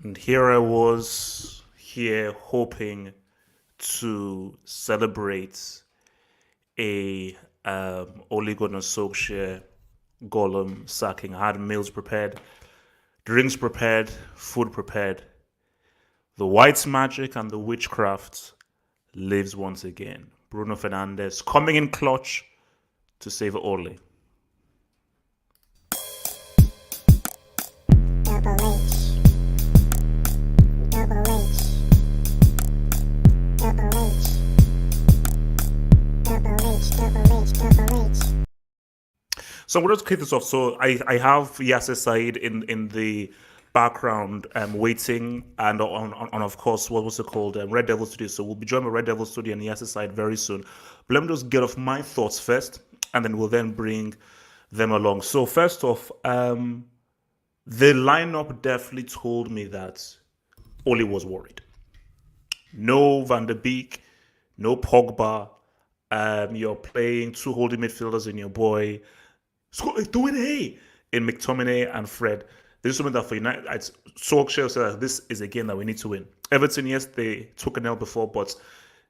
And here I was, here hoping to celebrate a Ole Gunnar Solskjaer Gollum sacking. I had meals prepared, drinks prepared, food prepared. The white magic and the witchcraft lives once again. Bruno Fernandes coming in clutch to save Ole. Double H. Double H. Double H. Double H. Double H. Double H. So I'm going to kick this off. So I have Yasir Said in the background waiting and on of course what was it called Red Devil Studio. So we'll be joined by Red Devil Studio and Yasir Said very soon. But let me just get off my thoughts first, and then we'll then bring them along. So first off, the lineup definitely told me that Oli was worried. No Van der Beek, no Pogba. You're playing two holding midfielders in your boy. Do it, hey! In McTominay and Fred. This is something that for United, Solskjaer said that this is a game that we need to win. Everton, yes, they took an L before, but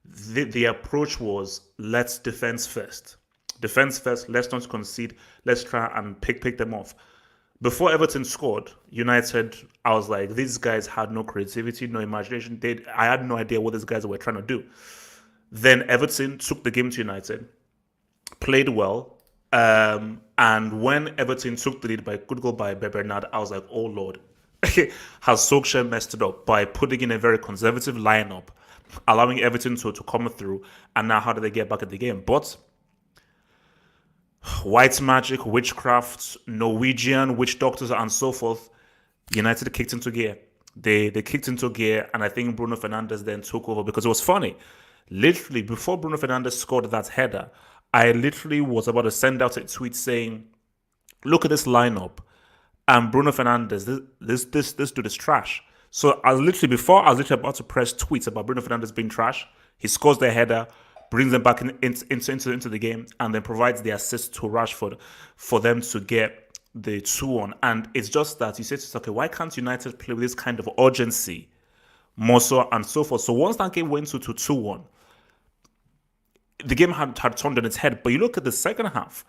the approach was let's defense first. Defense first, let's not concede, let's try and pick them off. Before Everton scored, United, I was like, these guys had no creativity, no imagination. I had no idea what these guys were trying to do. Then Everton took the game to United, played well, and when Everton took the lead by good goal by Bernard, I was like, oh Lord, has Solskjaer messed it up by putting in a very conservative lineup, allowing Everton to come through, and now how do they get back at the game? But white magic, witchcraft, Norwegian witch doctors, and so forth, United kicked into gear. They kicked into gear, and I think Bruno Fernandes then took over because it was funny. Literally, before Bruno Fernandes scored that header, I literally was about to send out a tweet saying, "Look at this lineup, and Bruno Fernandes, this dude is trash." So I was literally before I was literally about to press tweets about Bruno Fernandes being trash. He scores the header, brings them back into the game, and then provides the assist to Rashford for them to get the 2-1. And it's just that you say to yourself, okay, why can't United play with this kind of urgency, more so and so forth? So once that game went to 2-1, the game had turned on its head. But you look at the second half,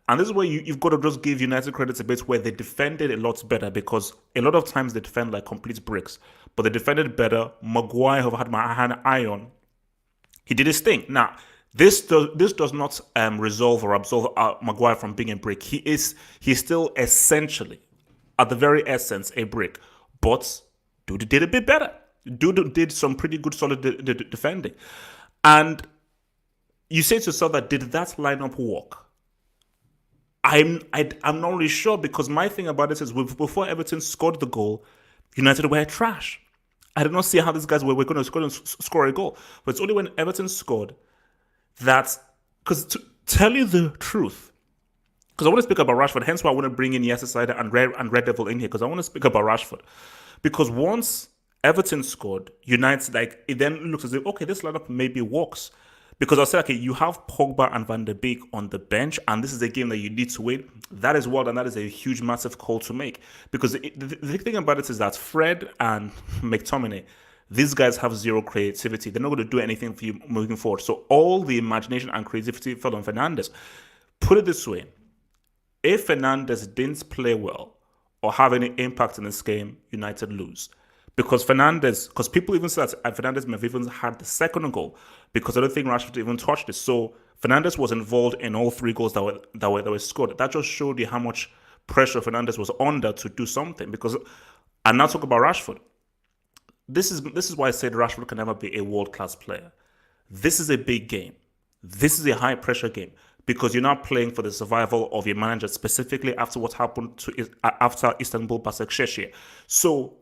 and this is where you've got to just give United credit a bit, where they defended a lot better, because a lot of times they defend like complete bricks. But they defended better. Maguire, who had my hand eye on, he did his thing. Now, this does not resolve or absolve Maguire from being a brick. He's still essentially, at the very essence, a brick. But Dude did a bit better. Dude did some pretty good solid defending. And you say to yourself that did that lineup work? I'm not really sure, because my thing about this is before Everton scored the goal, United were trash. I did not see how these guys were going to score a goal. But it's only when Everton scored that, because to tell you the truth, because I want to speak about Rashford, hence why I want to bring in Yasir Side and Red Devil in here, because I want to speak about Rashford. Because once Everton scored, United, like, it then looks as if, okay, this lineup maybe works. Because I'll say, okay, you have Pogba and Van der Beek on the bench, and this is a game that you need to win. That is what, and that is a huge, massive call to make. Because the thing about it is that Fred and McTominay, these guys have zero creativity. They're not going to do anything for you moving forward. So all the imagination and creativity fell on Fernandes. Put it this way, if Fernandes didn't play well or have any impact in this game, United lose. Because people even said that Fernandes may have even had the second goal, because I don't think Rashford even touched it. So Fernandes was involved in all three goals that were scored. That just showed you how much pressure Fernandes was under to do something. Because, and now talk about Rashford. This is why I said Rashford can never be a world-class player. This is a big game. This is a high-pressure game, because you're not playing for the survival of your manager, specifically after what happened after Istanbul Başakşehir. So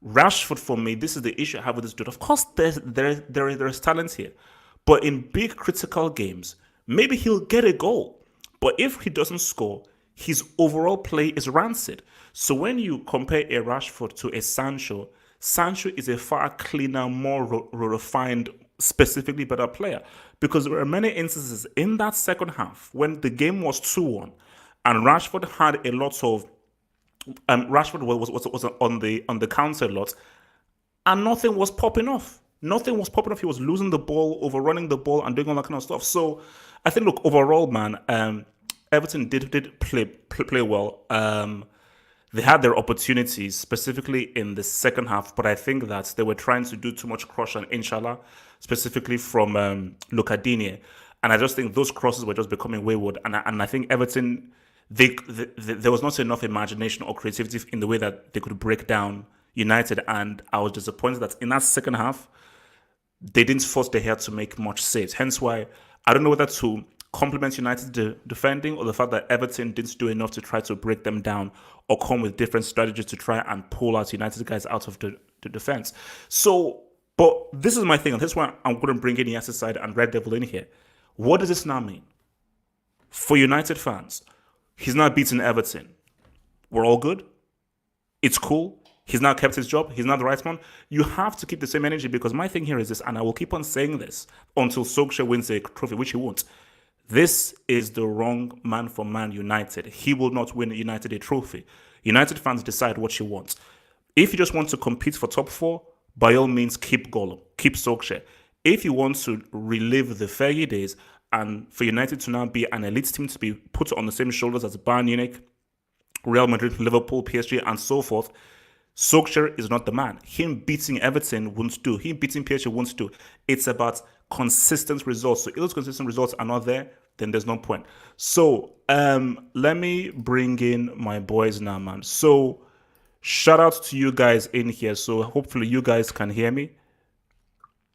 Rashford, for me, this is the issue I have with this dude. Of course, there's talent here, but in big critical games, maybe he'll get a goal. But if he doesn't score, his overall play is rancid. So when you compare a Rashford to a Sancho, Sancho is a far cleaner, more refined, specifically better player. Because there are many instances in that second half when the game was 2-1 and Rashford had a lot of Rashford was on the counter a lot, and nothing was popping off. Nothing was popping off. He was losing the ball, overrunning the ball, and doing all that kind of stuff. So I think, look, overall, man, Everton did play well. They had their opportunities, specifically in the second half, but I think that they were trying to do too much cross and inshallah, specifically from Lucadini. And I just think those crosses were just becoming wayward. And I think Everton, there was not enough imagination or creativity in the way that they could break down United. And I was disappointed that in that second half, they didn't force the hair to make much saves. Hence why I don't know whether to compliment United's defending or the fact that Everton didn't do enough to try to break them down or come with different strategies to try and pull out United guys out of the defense. So, but this is my thing, and this is why I'm going to bring in Yasir side and Red Devil in here. What does this now mean? For United fans, he's not beaten Everton. We're all good. It's cool. He's now kept his job. He's not the right man. You have to keep the same energy because my thing here is this, and I will keep on saying this until Solskjaer wins a trophy, which he won't. This is the wrong man for Man United. He will not win United a trophy. United fans decide what you want. If you just want to compete for top four, by all means, keep Gollum, keep Solskjaer. If you want to relive the Fergie days and for United to now be an elite team to be put on the same shoulders as Bayern Munich, Real Madrid, Liverpool, PSG, and so forth, Solskjaer is not the man. Him beating Everton won't do. Him beating PSG won't do. It's about consistent results. So if those consistent results are not there, then there's no point. So let me bring in my boys now, man. So shout out to you guys in here. So hopefully you guys can hear me.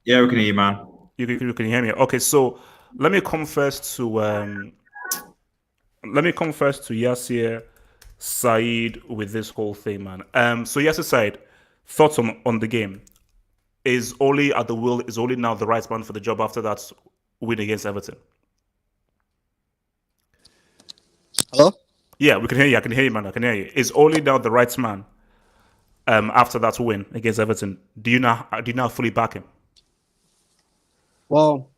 Yeah, we can hear you, man. You can hear me. Okay, so let me come first to Yasir Saeed with this whole thing, man. So Yasir Saeed, thoughts on the game? Is Oli at the wheel? Is Oli now the right man for the job after that win against Everton? Hello? Yeah, we can hear you. I can hear you, man. I can hear you. Is Oli now the right man after that win against Everton? Do you now fully back him? Well,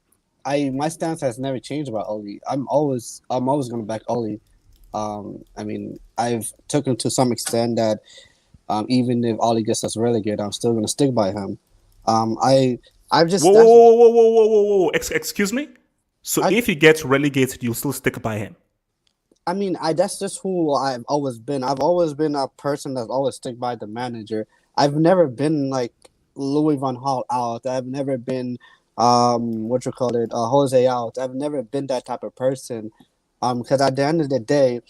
my stance has never changed about Oli. I'm always going to back Oli. I mean, I've took him to some extent that even if Oli gets us relegated, I'm still going to stick by him. I've just whoa. Excuse me. So if he gets relegated, you'll still stick by him. I mean, that's just who I've always been. I've always been a person that's always stick by the manager. I've never been like Louis van Gaal out. I've never been Jose out. I've never been that type of person. Because at the end of the day,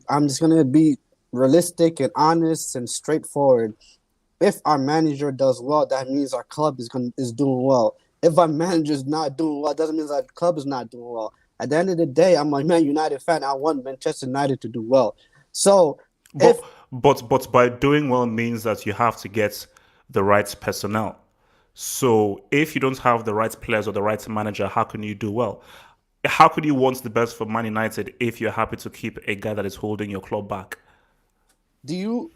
I'm just gonna be realistic and honest and straightforward. If our manager does well, that means our club is doing well. If our manager is not doing well, it doesn't mean our club is not doing well. At the end of the day, I'm a Man United fan. I want Manchester United to do well. So, but by doing well means that you have to get the right personnel. So if you don't have the right players or the right manager, how can you do well? How could you want the best for Man United if you're happy to keep a guy that is holding your club back? the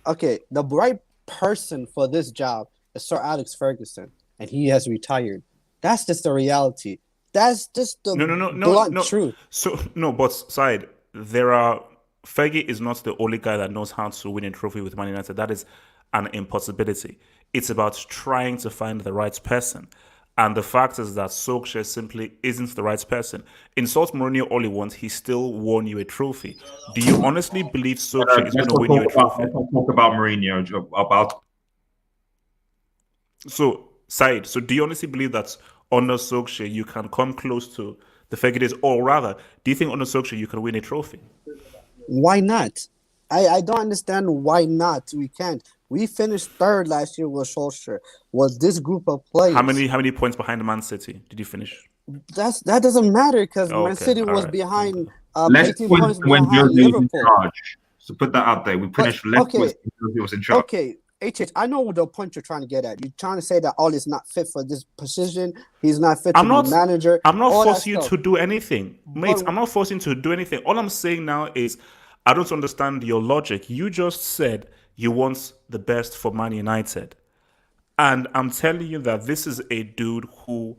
right person for this job is Sir Alex Ferguson, and he has retired. That's just the reality. That's just the blunt truth. So but side, Fergie is not the only guy that knows how to win a trophy with Man United. That is an impossibility. It's about trying to find the right person. And the fact is that Solskjaer simply isn't the right person. Insult Mourinho all he wants, he still won you a trophy. Do you honestly believe Solskjaer is going to win you a trophy? Let's talk about Mourinho. So, Said, do you honestly believe that under Solskjaer you can come close to the Fergie days? Or rather, do you think under Solskjaer you can win a trophy? Why not? I don't understand why not. We can't. We finished third last year with Solskjaer. Was this group of players? How many points behind Man City did you finish? That doesn't matter because Man City was behind 18 points when behind Jose was in Liverpool. charge. So put that out there. We finished left when Jose was in charge. Okay, I know the point you're trying to get at. You're trying to say that Oli is not fit for this position. He's not fit to be manager. I'm not forcing you to do anything, mate. I'm not forcing you to do anything. All I'm saying now is I don't understand your logic. You just said you want the best for Man United. And I'm telling you that this is a dude who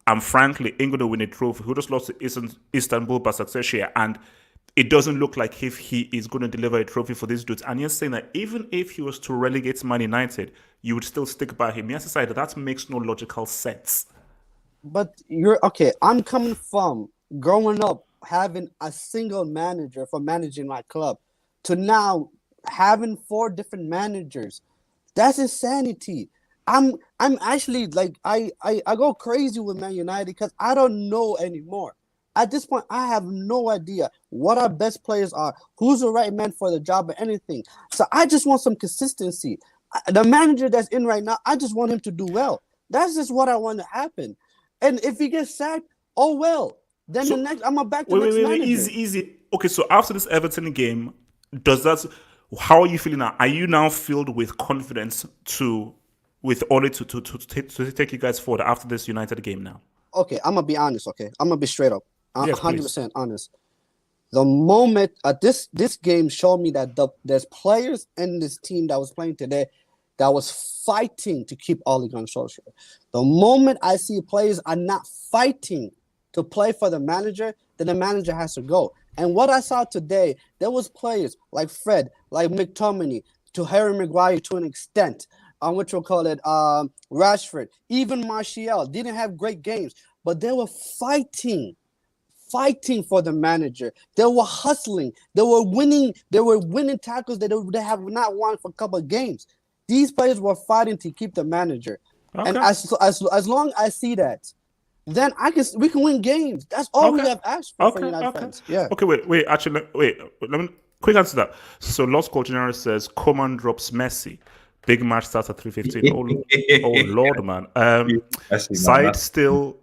I'm frankly ain't going to win a trophy, who just lost to Istanbul Basaksehir. And it doesn't look like if he is going to deliver a trophy for these dudes. And you're saying that even if he was to relegate Man United, you would still stick by him. Yes, that makes no logical sense. But you're okay. I'm coming from growing up having a single manager for managing my club to now having 4 different managers. That's insanity. I'm actually like I go crazy with Man United because I don't know anymore. At this point, I have no idea what our best players are, who's the right man for the job, or anything. So I just want some consistency. The manager that's in right now, I just want him to do well. That's just what I want to happen. And if he gets sacked, oh well. Then So- the next, I'm back to next manager. Easy. Okay, so after this Everton game, how are you feeling now? Are you now filled with confidence with Ole to take you guys forward after this United game now? Okay, I'm gonna be honest. Okay, I'm gonna be straight up. I'm Yes, 100% honest. The moment this game showed me that there's players in this team that was playing today that was fighting to keep Ole Gunnar Solskjaer. The moment I see players are not fighting to play for the manager, then the manager has to go. And what I saw today, there was players like Fred, like McTominay, to Harry Maguire to an extent. What you'll call it, Rashford, even Martial didn't have great games, but they were fighting for the manager. They were hustling. They were winning tackles that they have not won for a couple of games. These players were fighting to keep the manager. Okay. And as long as I see that, then we can win games. That's all we have asked for United fans. Yeah. Okay, wait. Actually, wait. Let me quick answer that. So, Lost Coordinator says Coman drops Messi. Big match starts at 3:15. Oh Lord, man. Side still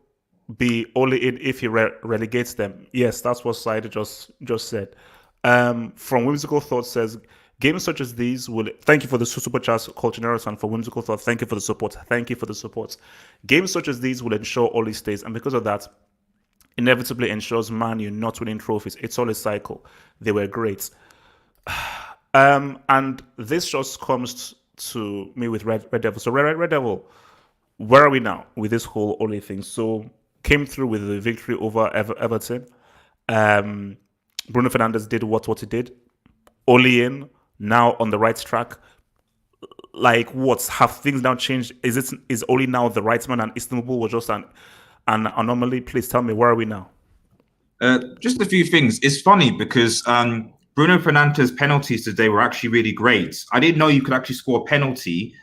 be only in if he relegates them. Yes, that's what Side just said. From Whimsical Thoughts says games such as these will thank you for the super chat, Colchonero, and for Whimsical Thought. Thank you for the support. Thank you for the support. Games such as these will ensure Ole stays, and because of that, inevitably ensures Man U not winning trophies. It's all a cycle. They were great. And this just comes to me with Red Devil. So Red Devil, where are we now with this whole Ole thing? So came through with the victory over Everton. Bruno Fernandes did what he did. Ole in, now on the right track. Like what? Have things now changed? Is Ole now the right man and Istanbul was just an anomaly? Please tell me, where are we now? Just a few things. It's funny because Bruno Fernandes' penalties today were actually really great. I didn't know you could actually score a penalty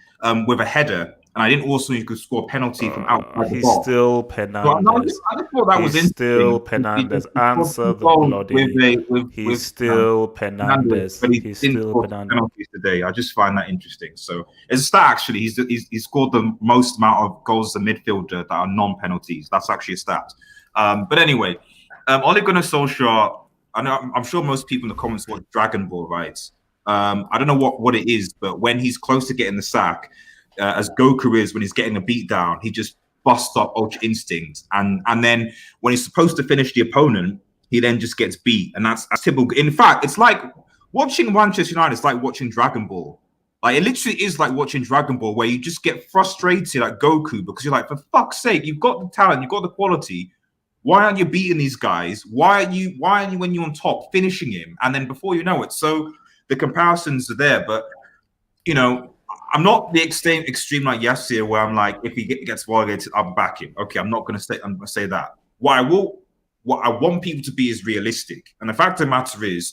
with a header, and I didn't also know you could score a penalty from outside the box. He's still Fernandes. I just thought that was interesting. Still Fernandes. Answer the bloody. He's still Fernandes. But he He's didn't still score Fernandes. penalties today. I just find that interesting. So it's a stat actually. He's scored the most amount of goals as a midfielder that are non-penalties. That's actually a stat. But anyway, Ole Gunnar Solskjaer. I'm sure most people in the comments want Dragon Ball, right? I don't know what it is, but when he's close to getting the sack, as Goku is when he's getting a beat down, he just busts up Ultra Instinct, and then when he's supposed to finish the opponent, he then just gets beat, and that's typical. In fact, it's like watching Manchester United. It's like watching Dragon Ball. Like it literally is like watching Dragon Ball, where you just get frustrated like Goku because you're like, for fuck's sake, you've got the talent, you've got the quality. Why aren't you beating these guys? Why are you when you're on top finishing him? And then before you know it, so the comparisons are there. But you know, I'm not the extreme like Yasir, where I'm like, if he gets relegated, I'll back him. Okay, I'm going to say that. What I want people to be is realistic. And the fact of the matter is,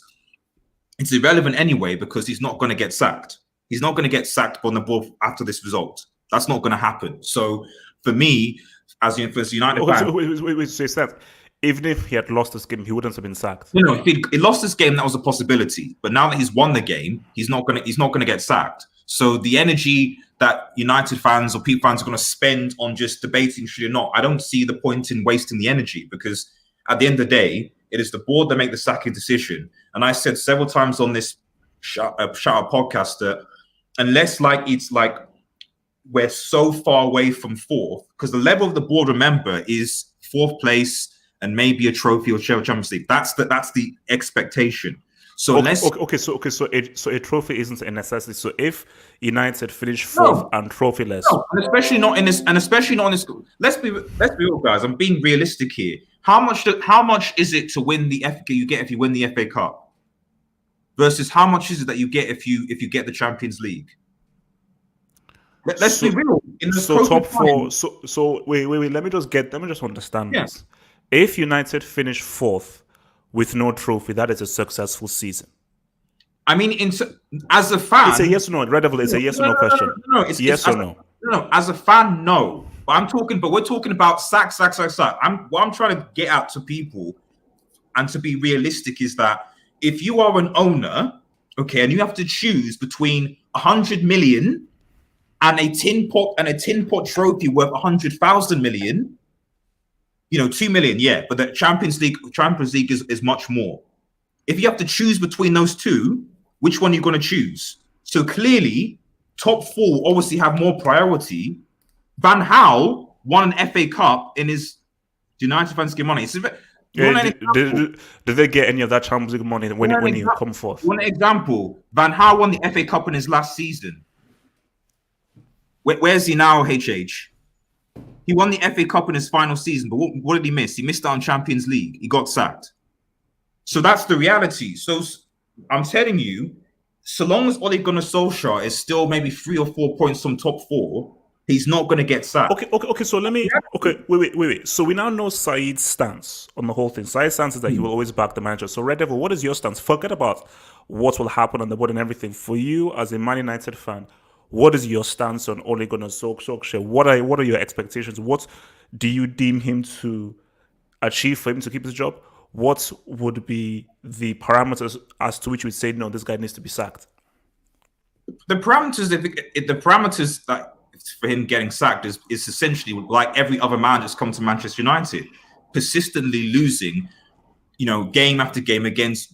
it's irrelevant anyway because he's not going to get sacked. He's not going to get sacked on the ball after this result. That's not going to happen. So for me, as a United fan, Wait, so it's that even if he had lost this game, he wouldn't have been sacked. You know, if he lost this game, that was a possibility. But now that he's won the game, he's not gonna get sacked. So the energy that United fans or people fans are going to spend on just debating should or not, I don't see the point in wasting the energy because at the end of the day, it is the board that make the sacking decision. And I said several times on this shout out podcast that unless it's like we're so far away from fourth, because the level of the board, remember, is fourth place and maybe a trophy or Champions League. That's the expectation. So let's So a trophy isn't a necessity. So if United finish fourth no, and trophyless, no, and especially not in this, and especially not in this. Let's be real, guys. I'm being realistic here. How much is it to win the FA you get if you win the FA Cup versus how much is it that you get if you get the Champions League? Let's be real. In this so top COVID four. time, So wait. Let me just understand yeah. this. If United finish fourth with no trophy, that is a successful season. I mean, as a fan, It's a yes or no. Red Devil, it's a yes or no question. No, Yes or no? No, as a fan, no. But we're talking about sack. What I'm trying to get out to people and to be realistic is that if you are an owner, okay, and you have to choose between 100 million and a tin pot trophy worth 100,000 million, 2 million, yeah, but the Champions League is much more. If you have to choose between those two, which one are you going to choose? So clearly, top four obviously have more priority. Van Gaal won an FA Cup in his United fans give money. Did they get any of that Champions League money when you come forth? One example, Van Gaal won the FA Cup in his last season. Where's he now, HH? He won the FA Cup in his final season, but what did he miss? He missed out on Champions League. He got sacked. So that's the reality. So I'm telling you, so long as Ole Gunnar Solskjaer is still maybe 3 or 4 points from top four, he's not going to get sacked. Okay. So let me. Okay, wait. So we now know Said's stance on the whole thing. Said's stance is that he will always back the manager. So Red Devil, what is your stance? Forget about what will happen on the board and everything. For you as a Man United fan, what is your stance on Ole Gunnar Solskjaer? What are your expectations? What do you deem him to achieve for him to keep his job? What would be the parameters as to which we say no, this guy needs to be sacked? The parameters that for him getting sacked is essentially like every other man that's come to Manchester United, persistently losing, game after game against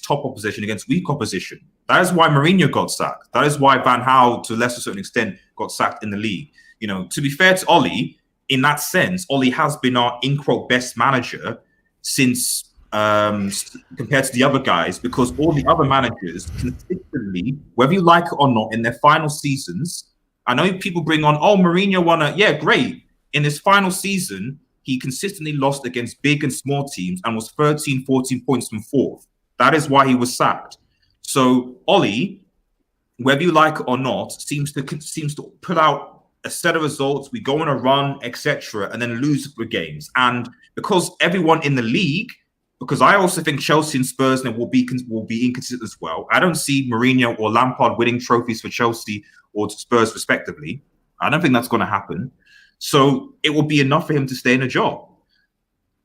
top opposition, against weak opposition. That is why Mourinho got sacked. That is why Van Gaal, to a lesser certain extent, got sacked in the league. To be fair to Ole, in that sense, Ole has been our in quote best manager since compared to the other guys, because all the other managers consistently, whether you like it or not, in their final seasons, I know people bring on, Mourinho won great. In his final season, he consistently lost against big and small teams and was 13, 14 points from fourth. That is why he was sacked. So Ole, whether you like it or not, seems to put out a set of results. We go on a run, etc., and then lose the games. And because everyone in the league, because I also think Chelsea and Spurs will be inconsistent as well. I don't see Mourinho or Lampard winning trophies for Chelsea or Spurs respectively. I don't think that's going to happen. So it will be enough for him to stay in a job.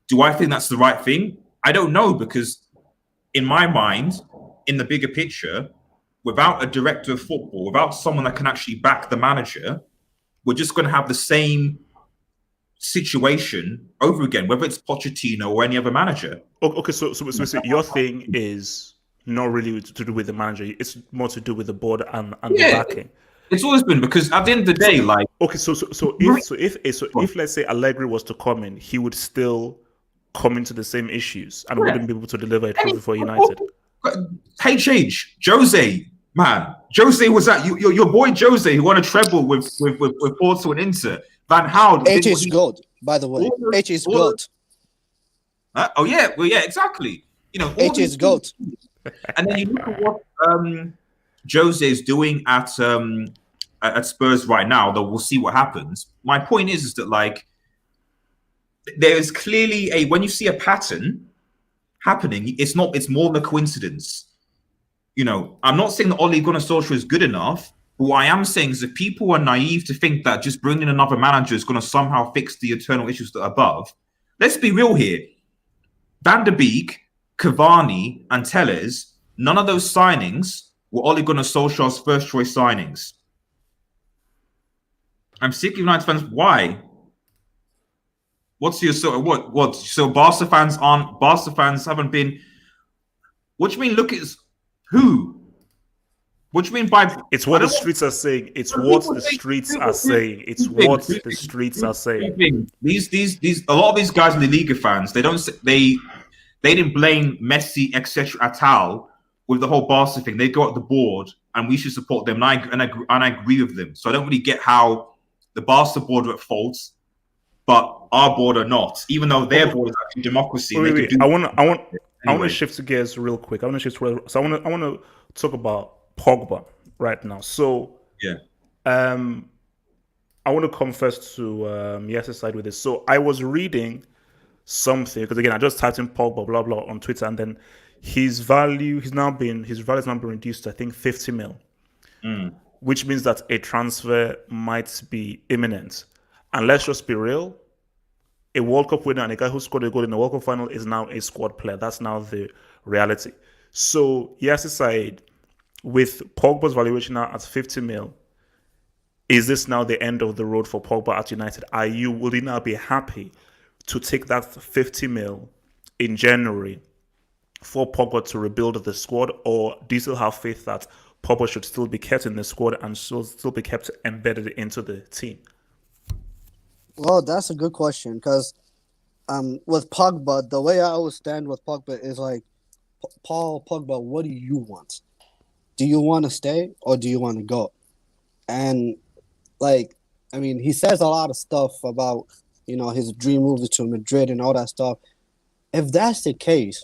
Do I think that's the right thing? I don't know, because in my mind, in the bigger picture, without a director of football, without someone that can actually back the manager, we're just going to have the same situation over again, whether it's Pochettino or any other manager. Okay, so your thing is not really to do with the manager. It's more to do with the board and the backing. It's always been, because at the end of the day, if let's say Allegri was to come in, he would still come into the same issues and wouldn't be able to deliver a trophy for United. Jose, man, Jose was that your boy Jose who won a treble with Porto and Inter. Van Gaal, H is gold, by the way. H is gold. Exactly. H is gold. And then you look at what Jose is doing at Spurs right now. Though we'll see what happens. My point is that there is clearly when you see a pattern happening, it's more than a coincidence. I'm not saying that Ole Gunnar Solskjaer is good enough. But what I am saying is that people are naive to think that just bringing another manager is going to somehow fix the eternal issues that are above. Let's be real here. Van der Beek, Cavani, and Telles, none of those signings were Ole Gunnar Solskjaer's first choice signings. I'm sick of United fans. Why? What's your what? So Barca fans haven't been. What do you mean? Look at who? What do you mean by? It's what the streets are saying. It's what the streets are saying. It's what the streets are saying. These a lot of these guys in the Liga fans, they don't They didn't blame Messi, etc. at all with the whole Barca thing. They got the board, and we should support them. And I agree with them. So I don't really get how the Barca board are at fault, but our board are not. Even though their board is actually democracy, Wait, they wait, can wait. do. I want to Anyway. shift gears real quick. So I want to talk about Pogba right now. So Yeah. I want to come first to Yas's side with this. So I was reading something because again I just typed in Pogba blah blah on Twitter, and then his value has now been reduced to I think 50 mil, which means that a transfer might be imminent. And let's just be real, a World Cup winner and a guy who scored a goal in the World Cup final is now a squad player. That's now the reality. So Yasir side, with Pogba's valuation now at 50 mil, is this now the end of the road for Pogba at United? Will he now be happy to take that 50 mil in January for Pogba to rebuild the squad, or do you still have faith that Pogba should still be kept in the squad and still be kept embedded into the team? Well, that's a good question because with Pogba, the way I always stand with Pogba is like, Paul Pogba, what do you want? Do you want to stay or do you want to go? And like, I mean, he says a lot of stuff about, you know, his dream move to Madrid and all that stuff. If that's the case,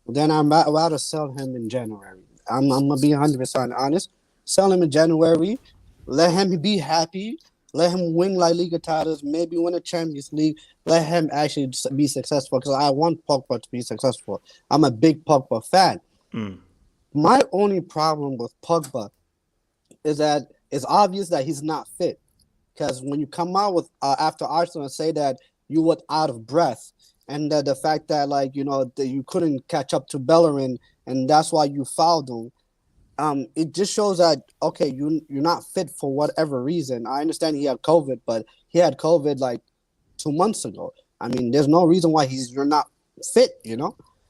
then I'm about to sell him in January. I'm gonna be 100% honest. Sell him in January. Let him be happy. Let him win La Liga titles. Maybe win a Champions League. Let him actually be successful because I want Pogba to be successful. I'm a big Pogba fan. My only problem with Pogba is that it's obvious that he's not fit. Because when you come out with after Arsenal and say that you were out of breath, and the fact that like that you couldn't catch up to Bellerin, and that's why you fouled him. It just shows that okay, you're not fit for whatever reason. I understand he had COVID, but he had COVID like 2 months ago. I mean, there's no reason why you're not fit,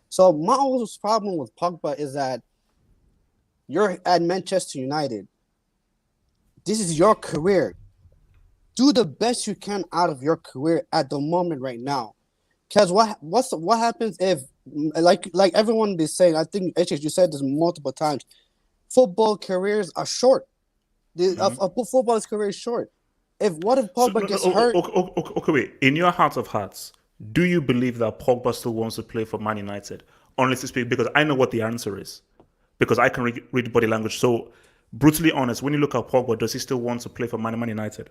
So my only problem with Pogba is that you're at Manchester United. This is your career. Do the best you can out of your career at the moment right now. Because what happens if like everyone is saying, I think HH, you said this multiple times, football careers are short. A footballer's career is short. What if Pogba gets hurt? Okay, wait. In your heart of hearts, do you believe that Pogba still wants to play for Man United? Honestly speaking, because I know what the answer is. Because I can read body language. So, brutally honest, when you look at Pogba, does he still want to play for Man United?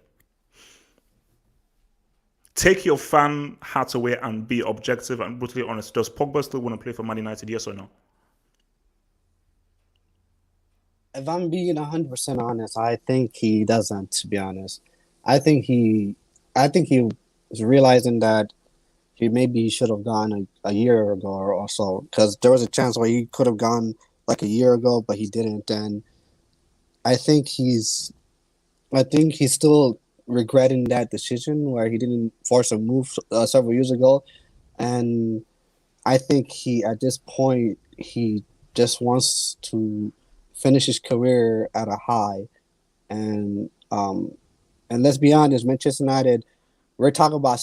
Take your fan hat away and be objective and brutally honest. Does Pogba still want to play for Man United, yes or no? If I'm being 100% honest, I think he doesn't, to be honest. I think he is realizing that he should have gone a year ago or so, because there was a chance where he could have gone like a year ago, but he didn't. And I think he's still regretting that decision where he didn't force a move several years ago. And I think at this point, he just wants to finish his career at a high. And let's be honest, Manchester United, we're talking about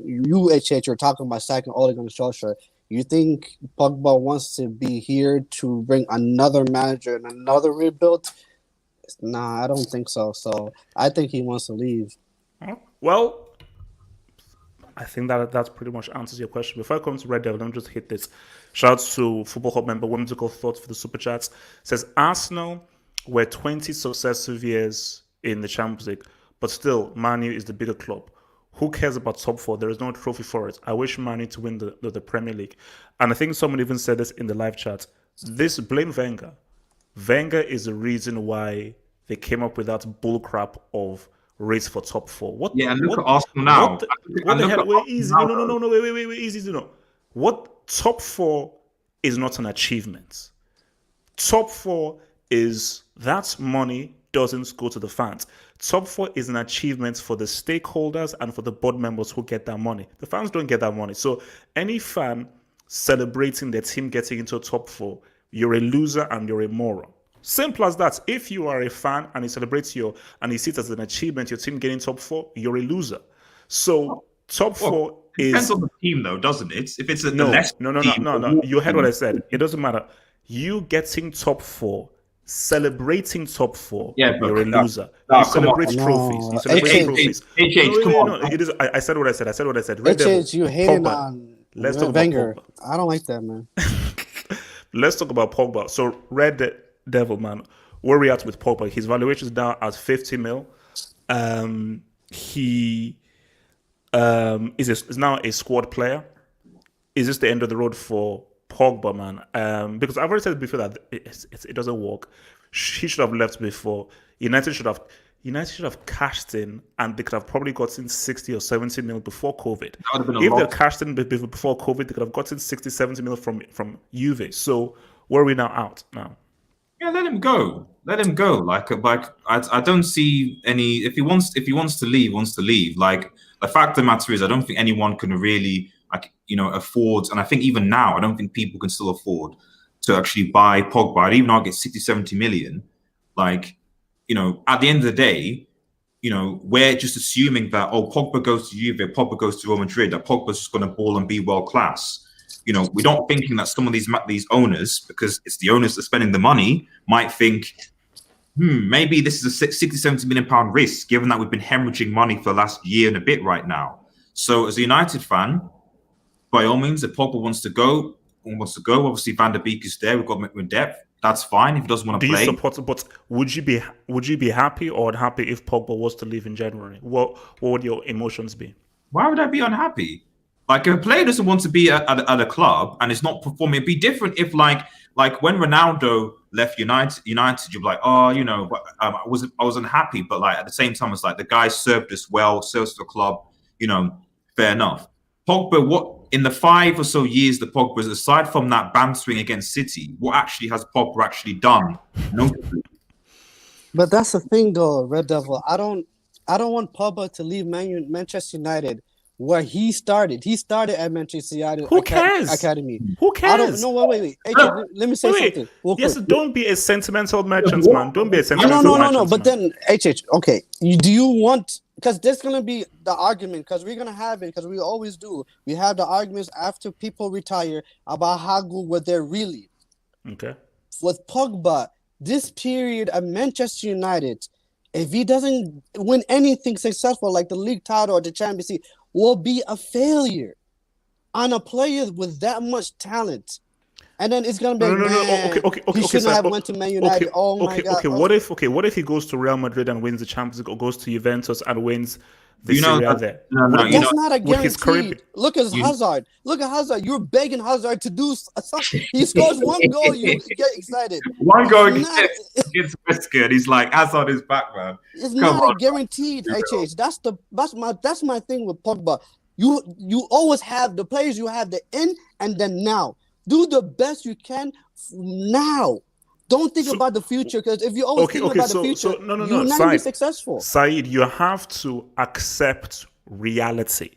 you're talking about sacking Ole Gunnar Solskjaer. You think Pogba wants to be here to bring another manager and another rebuild? Nah, I don't think so. So I think he wants to leave. Well, I think that pretty much answers your question. Before I come to Red Devil, let me just hit this. Shout out to Football Hub member Whimsical Thoughts for the Super Chats. Says Arsenal were 20 successive years in the Champions League, but still, Man U is the bigger club. Who cares about top four? There is no trophy for it. I wish Man U to win the Premier League. And I think someone even said this in the live chat. Blame Wenger. Wenger is the reason why they came up with that bullcrap of race for top four. Look at Arsenal now. What the hell? Wait, easy. No. Wait, easy. No. What top four is not an achievement. Top four is that money doesn't go to the fans. Top four is an achievement for the stakeholders and for the board members who get that money. The fans don't get that money. So any fan celebrating their team getting into top four, you're a loser and you're a moron. Simple as that. If you are a fan and you celebrate and you see it as an achievement, your team getting top four, you're a loser. So top four It depends is on the team, though, doesn't it? If it's the no, Leicester no, no, no, team, no, the no. Wolves You heard what team, I said. It doesn't matter. You getting top four, celebrating top four, yeah, but you're a loser. You come on, celebrate trophies. You No, celebrate HH, trophies. No, Come no, no, on. no. It is. I said what I said. I said what I said. Red Devil, HH, you hating Pogba. on Let's talk about Wenger. Pogba. I don't like that, man. Let's talk about Pogba. So Devil, man, where we at with Pogba? His valuation is down at 50 mil. He is now a squad player. Is this the end of the road for Pogba, man? Because I've already said before that it doesn't work. He should have left before. United should have cashed in, and they could have probably gotten 60 or 70 mil before COVID. That would have been a If they lot. cashed in before COVID, they could have gotten 60, 70 mil from Juve. So where are we now out now? Yeah, let him go. Let him go. Like I don't see any. If he wants to leave, wants to leave. Like the fact of the matter is, I don't think anyone can really afford. And I think even now, I don't think people can still afford to actually buy Pogba. I'd even argue 60, 70 million. Like, at the end of the day, we're just assuming that Pogba goes to Juve, Pogba goes to Real Madrid, that Pogba's just going to ball and be world class. We're not thinking that some of these owners, because it's the owners that are spending the money, might think, maybe this is a 60, 70 million pound risk, given that we've been hemorrhaging money for the last year and a bit right now. So as a United fan, by all means, if Pogba wants to go, obviously Van der Beek is there, we've got him with depth. That's fine if he doesn't want to Do play. you support? But would you be happy or unhappy if Pogba was to leave in January? What would your emotions be? Why would I be unhappy? Like if a player doesn't want to be at a club and it's not performing, it'd be different if like when Ronaldo left United, you're like, I was unhappy, but like at the same time, it's like the guy served us well, serves the club, fair enough. Pogba, what in the 5 or so years that Pogba's, aside from that bantering against City, what actually has Pogba actually done? Notably. But that's the thing, though, Red Devil. I don't want Pogba to leave Manchester United, where he started. He started at Manchester United Who cares? Academy. Who cares? I don't know. Wait. Hey, let me say something. Real Yes, quick. don't be a sentimental merchant, man. Don't be a No. sentimental merchant. But then, okay. Do you want? Because there's gonna be the argument. Because we're gonna have it. Because we always do. We have the arguments after people retire about how good were they really. Okay. With Pogba, this period at Manchester United, if he doesn't win anything successful like the league title or the Champions League, will be a failure on a player with that much talent. And then it's gonna be Okay. he shouldn't have went to Man United. My God. Okay. What if he goes to Real Madrid and wins the Champions League, or goes to Juventus and wins the Serie A there? That's not a would his career guarantee. Look at Hazard. Look at Hazard. You're begging Hazard to do something. He scores one goal, you get excited. One goal It's against Wesker, he's like, Hazard is back, man. It's Come not on. a guaranteed, HH. That's my thing with Pogba. You always have the players, you have the in and then now. Do the best you can now. Don't think about the future, because if you always think about the future, you're not going to be successful. Saeed, you have to accept reality.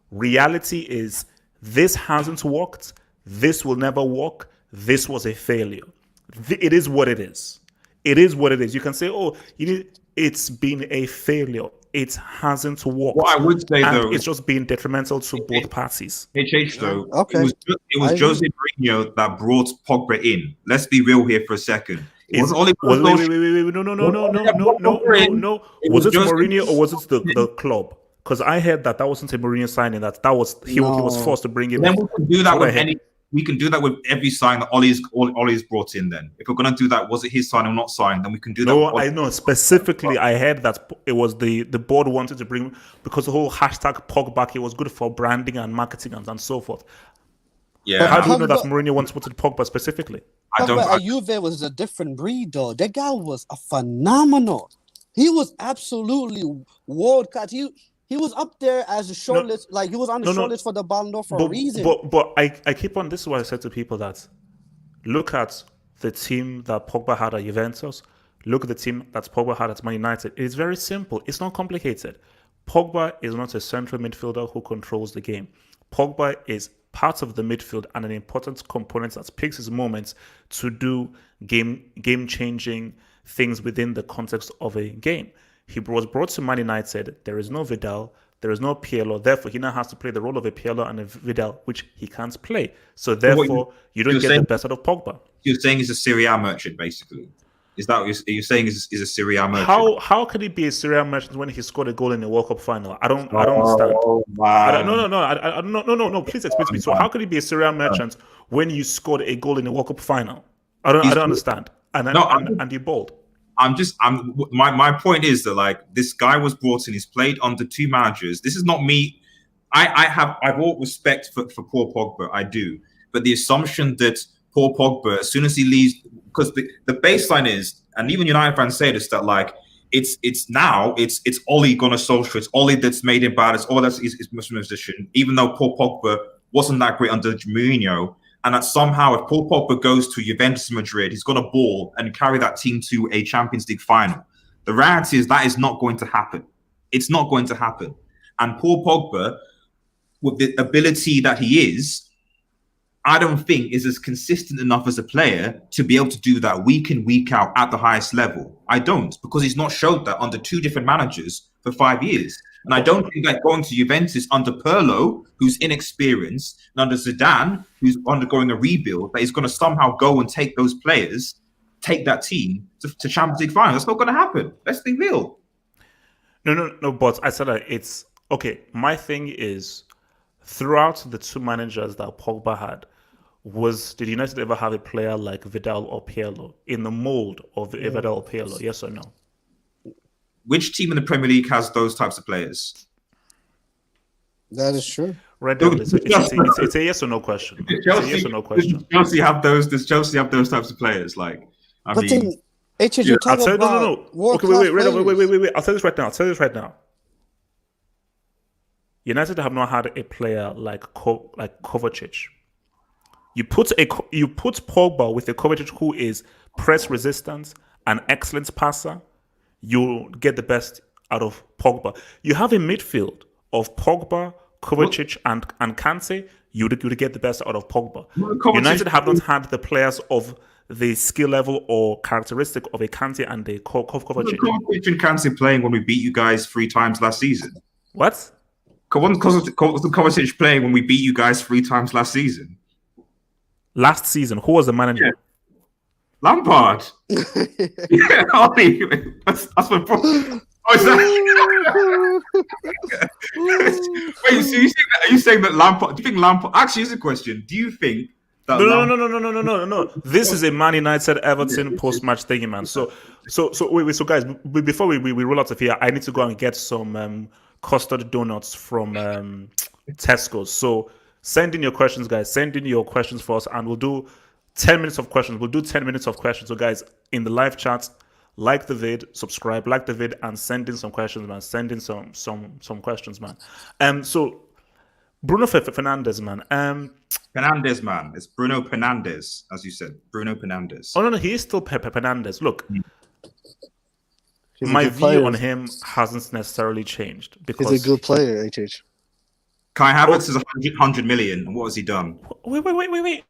Reality is this hasn't worked. This will never work. This was a failure. It is what it is. It is what it is. You can say, it's been a failure. It hasn't worked. What I would say, though, it's just been detrimental to both parties. HH, though, Okay. it was Jose Mourinho that brought Pogba in. Let's be real here for a second. It wasn't Ole Gunnar Wait, Solskjaer. no. Was it Mourinho or was it the club? Because I heard that wasn't a Mourinho signing. That was he was forced to bring him. Then we can do that with any. We can do that with every sign that Ole's brought in. Then, if we're gonna do that, was it his sign or not sign? Then we can do that. No, I know specifically. I heard that it was the board wanted to bring, because the whole hashtag Pogba, it was good for branding and marketing and so forth. Yeah. How do you know that Mourinho wanted Pogba specifically? I don't. Pogba at Juve was a different breed, though. That guy was a phenomenal. He was absolutely world class. He was up there as a shortlist, like he was on the shortlist for the Ballon d'Or for a reason. But I keep on. This is why I said to people that look at the team that Pogba had at Juventus. Look at the team that Pogba had at Man United. It's very simple. It's not complicated. Pogba is not a central midfielder who controls the game. Pogba is part of the midfield and an important component that picks his moments to do game-changing things within the context of a game. He was brought to Man United. There is no Vidal. There is no Pirlo. Therefore, he now has to play the role of a Pirlo and a Vidal, which he can't play. So what therefore, you don't you're get saying- the best out of Pogba. You're saying he's a Serie A merchant, basically. Is that what you're saying? Is a Serie A merchant? How could he be a Syria merchant when he scored a goal in the World Cup final? I don't understand. Oh I don't, man! no. Please explain to me. So how could he be a Syria merchant when you scored a goal in the World Cup final? I don't understand. And you bowled. My point is that like this guy was brought in. He's played under two managers. This is not me. I've all respect for Paul Pogba. I do, but the assumption that Paul Pogba, as soon as he leaves, because the baseline is, and even United fans say this, that like it's Ole Gunnar Solskjaer, it's Ole that's made him bad, it's all that's his position. Even though Paul Pogba wasn't that great under Mourinho, and that somehow if Paul Pogba goes to Juventus Madrid, he's got a ball and carry that team to a Champions League final. The reality is that is not going to happen. It's not going to happen. And Paul Pogba, with the ability that he is, I don't think is as consistent enough as a player to be able to do that week in, week out at the highest level. I don't, because he's not showed that under two different managers for 5 years. And I don't think that going to Juventus under Pirlo, who's inexperienced, and under Zidane, who's undergoing a rebuild, that he's going to somehow go and take those players, take that team to Champions League final. That's not going to happen. Let's be real. No. But I said that it's okay. My thing is, throughout the two managers that Pogba had, did United ever have a player like Vidal or Pirlo in the mold of Vidal or Pirlo? Yes or no? Which team in the Premier League has those types of players? That is true. Red Devil, it's a yes or no question. It's a yes or no question. Does Chelsea have those types of players? Like, I But mean, then, HH, you're I'll talking tell you, about no. Okay, world-class wait. I'll tell you this right now. United have not had a player like Kovacic. You put Pogba with a Kovacic who is press resistant, an excellent passer, you'll get the best out of Pogba. You have a midfield of Pogba, Kovacic, and Kante, you would get the best out of Pogba. United have not had the players of the skill level or characteristic of a Kante and a Kovacic. Kovacic and Kante playing when we beat you guys 3 times last season. What? Wasn't Kovacic playing when we beat you guys 3 times last season? Last season, who was the manager? Yeah. Lampard. Yeah, that's my problem. Oh, is that? Wait, so are you saying that Lampard? Do you think Lampard? Actually, here's a question. Do you think that? No. This is a Man United Everton post-match thing, man. So wait. So guys, before we roll out of here, I need to go and get some custard donuts from Tesco's. So send in your questions, guys. Send in your questions for us, and we'll do 10 minutes of questions. We'll do 10 minutes of questions. So guys, in the live chat, like the vid, subscribe, like the vid, and send in some questions, man. Send in some questions, man. So Bruno Fernandes, man. Fernandes, man. It's Bruno Fernandes, as you said. Bruno Fernandes. Oh no, he is still Fernandes. Look, He's a my good view player. on him hasn't necessarily changed because He's a good player, HH. Kai Havertz is 100 million. And what has he done? Wait.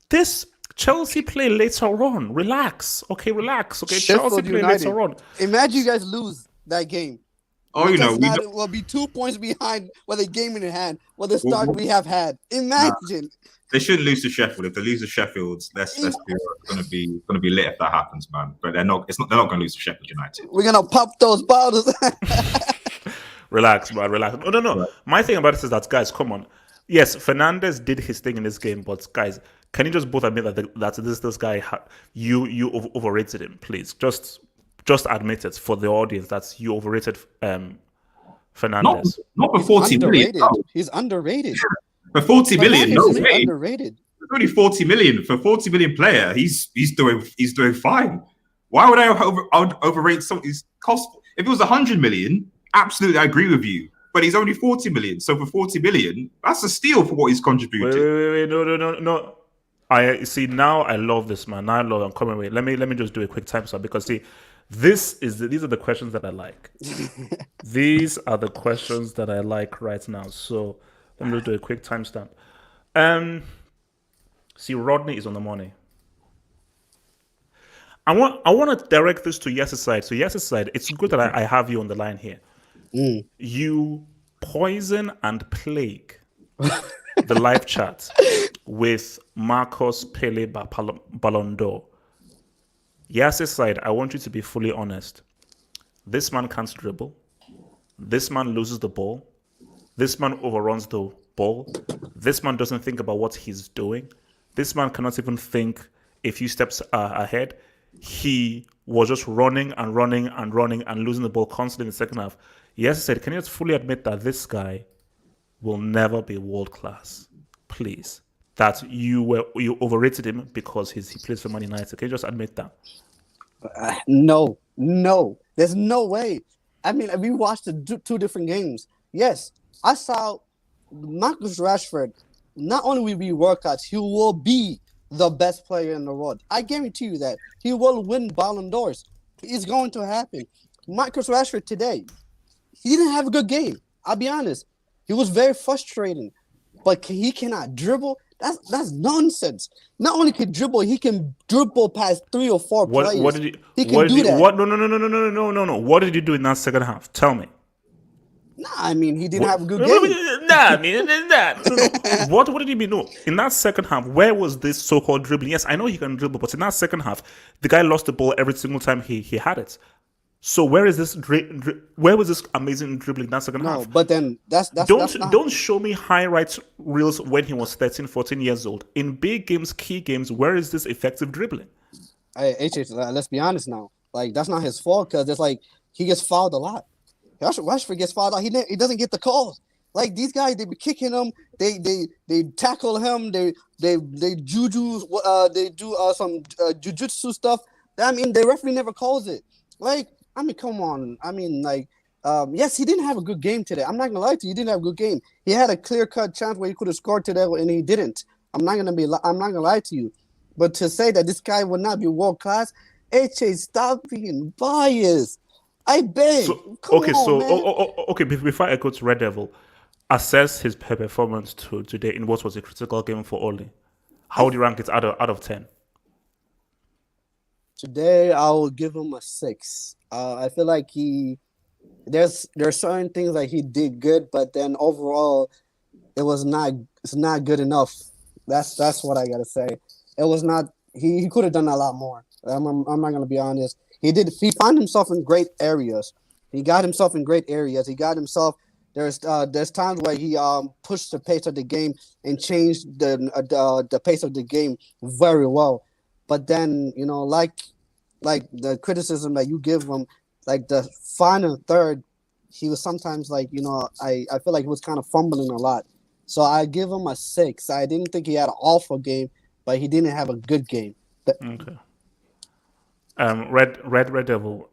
This Chelsea play later on. Relax. Okay, relax. Okay, Sheffield Chelsea play United. later on. Imagine you guys lose that game. Oh, you know, Manchester will be 2 points behind with a game in hand with the start we have had. Imagine. they shouldn't lose to Sheffield. If they lose to Sheffield, let's be going to be lit if that happens, man. But they're not. They're not going to lose to Sheffield United. We're gonna pop those bottles. Relax, man. Relax. No. Right. My thing about it is that, guys, come on. Yes, Fernandes did his thing in this game, but guys, can you just both admit that this guy you overrated him, please? Just admit it for the audience that you overrated Fernandes. Not for 40 million. Underrated. No. He's underrated. For 40 million, no Fernandes is way. underrated. It's only 40 million for 40 million player. He's doing fine. Why would I overrate somebody's cost? If it was 100 million, absolutely, I agree with you. But he's only 40 million. So for 40 million, that's a steal for what he's contributed. Wait, no. I see now. I love this, man. Now I love. I'm coming. Wait, let me just do a quick time stop because see, these are the questions that I like. These are the questions that I like right now. So let me just do a quick timestamp. See, Rodney is on the money. I want to direct this to Yas's side. So Yas's side, it's good that I have you on the line here. You poison and plague the live chat with Marcos Pele Ballon d'Or. Yasir side, I want you to be fully honest. This man can't dribble. This man loses the ball. This man overruns the ball. This man doesn't think about what he's doing. This man cannot even think a few steps ahead. He was just running and losing the ball constantly in the second half. Yes, I said, can you just fully admit that this guy will never be world class? Please. That you overrated him because he plays for Man United. Can you just admit that? No. There's no way. I mean, we watched the two different games. Yes, I saw Marcus Rashford. Not only will be world class, he will be the best player in the world. I guarantee you that. He will win Ballon d'Ors. It's going to happen. Marcus Rashford today, he didn't have a good game. I'll be honest. He was very frustrating. But he cannot dribble. That's nonsense. Not only can dribble, he can dribble past 3 or 4 players. What did he can do that. No. What did he do in that second half? Tell me. Nah, I mean, he didn't have a good game. What did he mean? No, in that second half, where was this so-called dribbling? Yes, I know he can dribble, but in that second half, the guy lost the ball every single time he had it. So where is this? Where was this amazing dribbling in that second half? No, but then that's don't show me highlights reels when he was 13, 14 years old. In big games, key games, where is this effective dribbling? Hey, let's be honest now. Like, that's not his fault because it's like he gets fouled a lot. Rashford gets fouled out. He doesn't get the calls. Like, these guys, they be kicking him. They tackle him. They juju. They do some jujutsu stuff. I mean, the referee never calls it. Like, I mean, come on. I mean, like, yes, he didn't have a good game today. I'm not gonna lie to you. He didn't have a good game. He had a clear-cut chance where he could have scored today, and he didn't. I'm not gonna lie to you. But to say that this guy would not be world class, HA, stop being biased. I beg. Okay. Before I go to Red Devil, assess his performance today in what was a critical game for Oli. How would you rank it out of 10? Today, I will give him a 6. I feel like there's certain things that he did good, but then overall, it's not good enough. That's what I gotta say. It was not. He could have done a lot more. I'm not gonna be honest. He found himself in great areas. He got himself in great areas. He got himself. There's times where he pushed the pace of the game and changed the pace of the game very well. But then, you know, like the criticism that you give him, like the final third, he was sometimes like, you know, I feel like he was kind of fumbling a lot. So I give him a 6. I didn't think he had an awful game, but he didn't have a good game. Okay. Red Devil.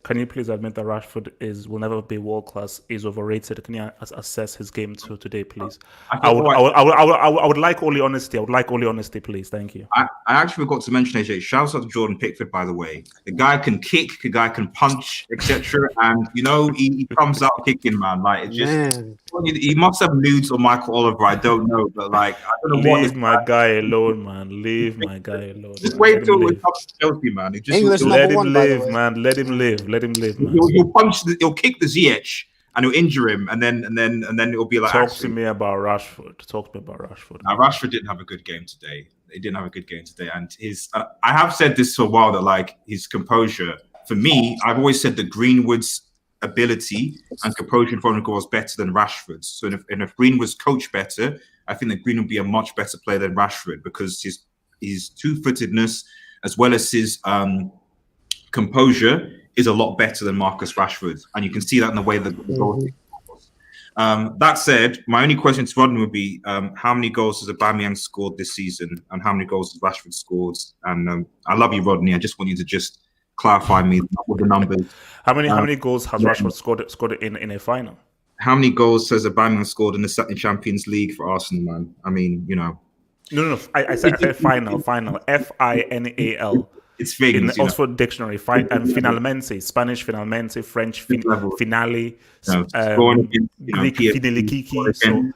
Can you please admit that Rashford will never be world class? Is overrated? Can you assess his game today, please? I would like only honesty. I would like only honesty, please. Thank you. I actually forgot to mention, AJ. Shouts out to Jordan Pickford, by the way. The guy can kick, the guy can punch, etc. And you know he comes out kicking, man. Like it's just he must have nudes on Michael Oliver. I don't know, but like I don't know. Leave my guy alone, man. Leave my guy alone. Just wait till it comes to Chelsea, man. Let him live, man. Let him live. Let him live, man. He'll kick the ZH and he'll injure him, and then it'll be like. Talk to me about Rashford. Now, Rashford didn't have a good game today. He didn't have a good game today, and his. I have said this for a while that like his composure. For me, I've always said that Greenwood's ability and composure in front of goal was better than Rashford's. So if Greenwood's coached better, I think that Greenwood would be a much better player than Rashford because his two-footedness as well as his composure is a lot better than Marcus Rashford, and you can see that in the way that the goal. That said, my only question to Rodney would be: how many goals has Aubameyang scored this season, and how many goals has Rashford scored? And I love you, Rodney. I just want you to just clarify me with the numbers. How many goals has Rashford scored in a final? How many goals has Aubameyang scored in the second Champions League for Arsenal, man? I mean, you know. No. I said final. Final. It's things, in Oxford Dictionary. Finalmente, Spanish finalmente, French finale, Greek fidelikiki.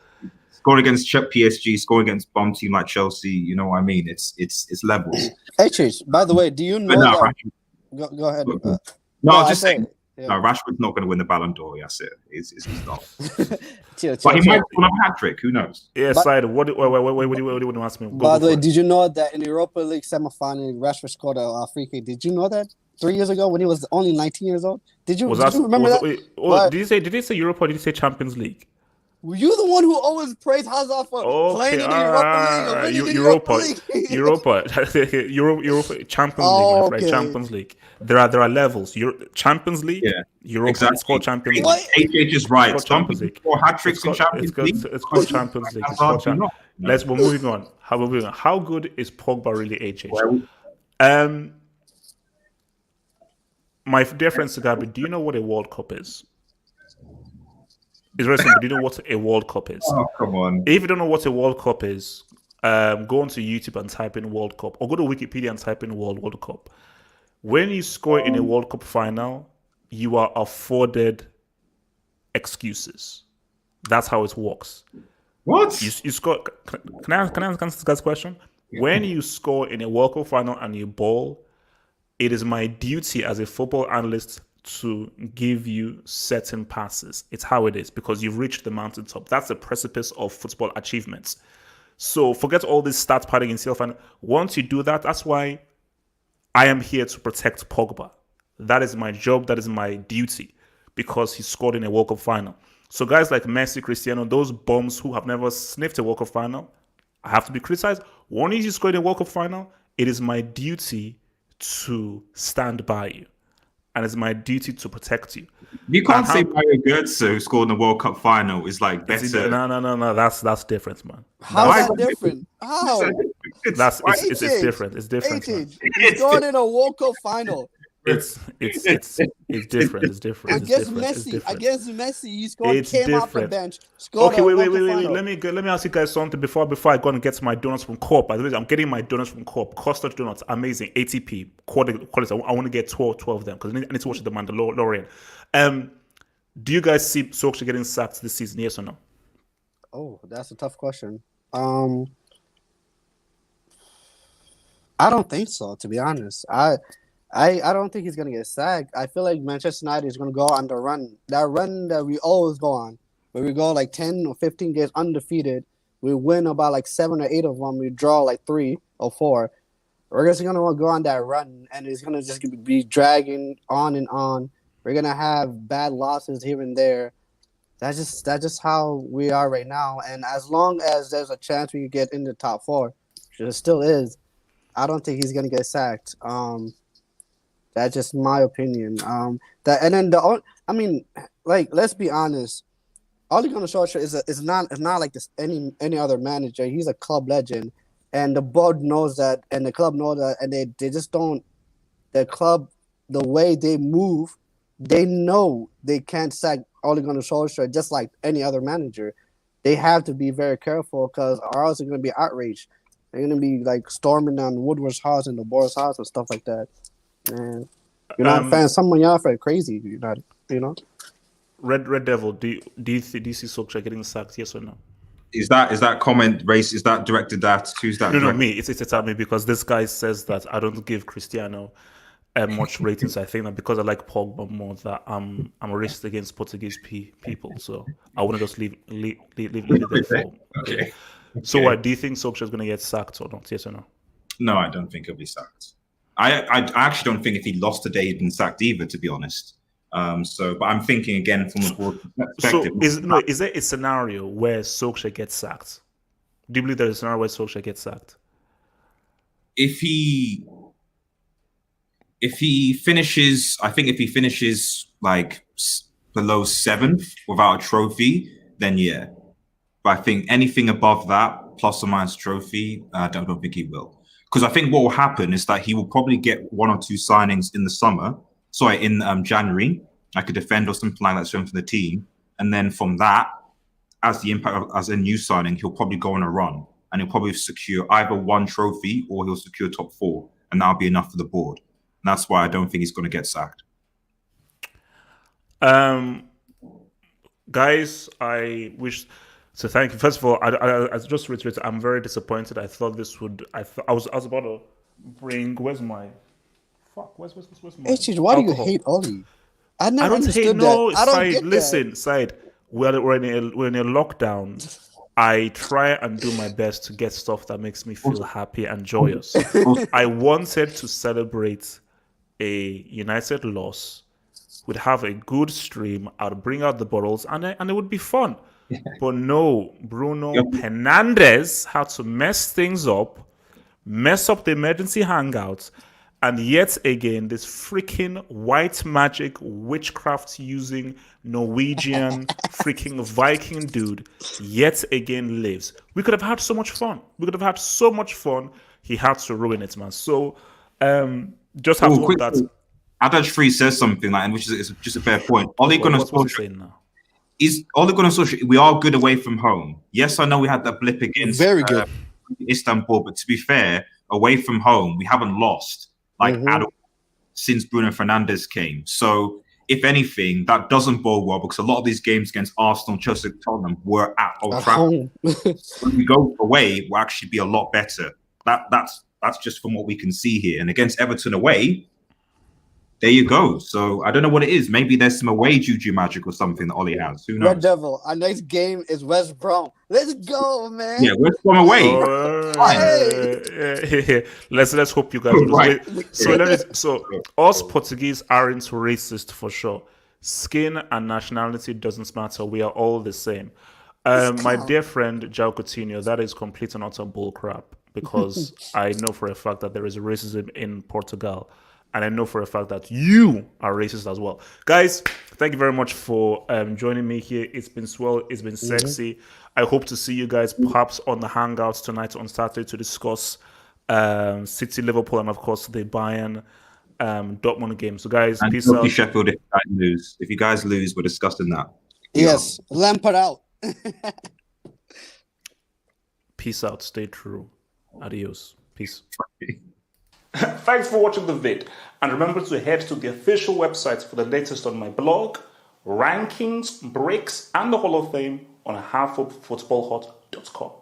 Score against PSG, score against bomb team like Chelsea. You know what I mean? It's levels. Hey, Chase, by the way, do you know that? Go ahead. No, I was just saying. Yeah. No, Rashford's not going to win the Ballon d'Or. Yes, he's not. Chill, But he chill. might win a hat trick. Who knows? Yeah, But- side. What do you want to ask me? By the way, for it. did you know that in the Europa League semifinal, Rashford scored a free kick? Did you know that 3 years ago when he was only 19 years old? Did you remember that? But- Did you say Europa or did you say Champions League? You're the one who always praised Hazard for playing in the Europa League or winning the Europa League. Europa, Champions Oh, League, my friend, okay. Champions League. There are levels. Champions League, Yeah, Europa. exactly. It's called Champions League. What? HH is right. It's called Some Champions people League. score hat tricks in Champions League. It's called Champions League. It's called Hazard do not. We're moving on. How good is Pogba really, HH? Well, My dear friend Sagabi, do you know what a World Cup is? It's very simple. Do you know what a World Cup is? oh, come on. If you don't know what a World Cup is, go onto YouTube and type in World Cup, or go to Wikipedia and type in World Cup. When you score in a World Cup final, you are afforded excuses. That's how it works. What? You score. Can I answer this guy's question? When you score in a World Cup final and you ball, it is my duty as a football analyst to give you certain passes. It's how it is because you've reached the mountaintop. That's the precipice of football achievements. So forget all this stat padding in self. And once you do that, that's why I am here to protect Pogba. That is my job. That is my duty because he scored in a World Cup final. So guys like Messi, Cristiano, those bums who have never sniffed a World Cup final, I have to be criticized. Once you score in a World Cup final, it is my duty to stand by you. And it's my duty to protect you. You can't say Mario Götze, who scored in the World Cup final, is like better. No. That's different, man. How's that different? How? It's different. It's different. Man. He's going in a World Cup final. It's different. It's different. Against Messi, he scored, came off the bench, scored. Okay, wait. Final. Let me ask you guys something before I go and get my donuts from Coop. By the way, I'm getting my donuts from Coop. Custard donuts, amazing. ATP quality. I want to get 12 of them because I need to watch The Mandalorian. Do you guys see Solskjaer getting sacked this season? Yes or no? Oh, that's a tough question. I don't think so. To be honest, I don't think he's gonna get sacked. I feel like Manchester United is gonna go on the run. That run that we always go on, where we go like 10 or 15 games undefeated. We win about like 7 or 8 of them. We draw like 3 or 4. We're just gonna go on that run, and it's gonna just be dragging on and on. We're gonna have bad losses here and there. That's just how we are right now. And as long as there's a chance we could get in the top 4, which there still is, I don't think he's gonna get sacked. That's just my opinion. Let's be honest. Ole Gunnar Solskjaer is not like this any other manager. He's a club legend, and the board knows that, and the club knows that, and they just don't. The club, the way they move, they know they can't sack Ole Gunnar Solskjaer just like any other manager. They have to be very careful because or else they're going to be outraged. They're going to be like storming down Woodward's house and the Boris house and stuff like that. And fans, some of y'all are crazy. You know. Red Devil, do you see Solskjaer getting sacked? Yes or no? Is that comment race? Is that directed at who's that? No, me. It's at me because this guy says that I don't give Cristiano much ratings. I think that because I like Pogba more, that I'm racist against Portuguese people. So I want to just leave it there. Okay. So what do you think Solskjaer is going to get sacked or not? Yes or no? No, I don't think he'll be sacked. I actually don't think if he lost today he'd been sacked either, to be honest. But I'm thinking again from a broad perspective. So is there a scenario where Solskjaer gets sacked? Do you believe there's a scenario where Solskjaer gets sacked? If he finishes, I think if he finishes like below 7th without a trophy, then yeah. But I think anything above that, plus or minus trophy, I don't think he will. Because I think what will happen is that he will probably get 1 or 2 signings in the summer. Sorry, in January, like a defender or something like that, strength for the team. And then from that, as the impact as a new signing, he'll probably go on a run and he'll probably secure either 1 trophy or he'll secure top 4, and that'll be enough for the board. And that's why I don't think he's going to get sacked. Guys, I wish to thank you. First of all, I just reiterate, I'm very disappointed. I thought this would. I was about to bring. Where's my? Fuck. Where's my? Why do you hate Oli? I I never don't hate. understood No, that. I don't Side. get Listen, Side. We're in a lockdown. I try and do my best to get stuff that makes me feel happy and joyous. I wanted to celebrate a United loss. We'd have a good stream. I'd bring out the bottles, and it would be fun. But no, Bruno Yep. Fernandes had to mess things up, mess up the emergency hangouts, and yet again, this freaking white magic witchcraft using Norwegian freaking Viking dude yet again lives. We could have had so much fun. We could have had so much fun. He had to ruin it, man. So, just have to hope that. Adage Free says something like, which is just a fair point. Ole Gunnar What's he Solskjaer saying now? Ole Gunnar Solskjaer. We are good away from home. Yes, I know we had that blip against Very good. Istanbul, but to be fair, away from home, we haven't lost at all since Bruno Fernandes came. So, if anything, that doesn't bode well because a lot of these games against Arsenal, Chelsea, Tottenham were at Old Trafford. When we go away, we'll actually be a lot better. That's just from what we can see here. And against Everton away, there you go. So I don't know what it is. Maybe there's some away juju magic or something that Ollie has. Who knows? Red Devil. Our next game is West Brom. Let's go, man. Yeah, West Brom away. Let's hope you guys. Right. So us Portuguese aren't racist for sure. Skin and nationality doesn't matter. We are all the same. My dear friend Jao Coutinho, that is complete and utter bullcrap because I know for a fact that there is racism in Portugal. And I know for a fact that you are racist as well. Guys, thank you very much for joining me here. It's been swell. It's been sexy. I hope to see you guys perhaps on the Hangouts tonight on Saturday to discuss City, Liverpool, and of course the Bayern Dortmund game. So guys, And peace out. Sheffield, if you guys lose. If you guys lose, we're discussing that. Yes. Lampard out. Peace out. Stay true. Adios. Peace. Thanks for watching the vid. And remember to head to the official website for the latest on my blog, rankings, breaks, and the Hall of Fame on halfupfootballhot.com.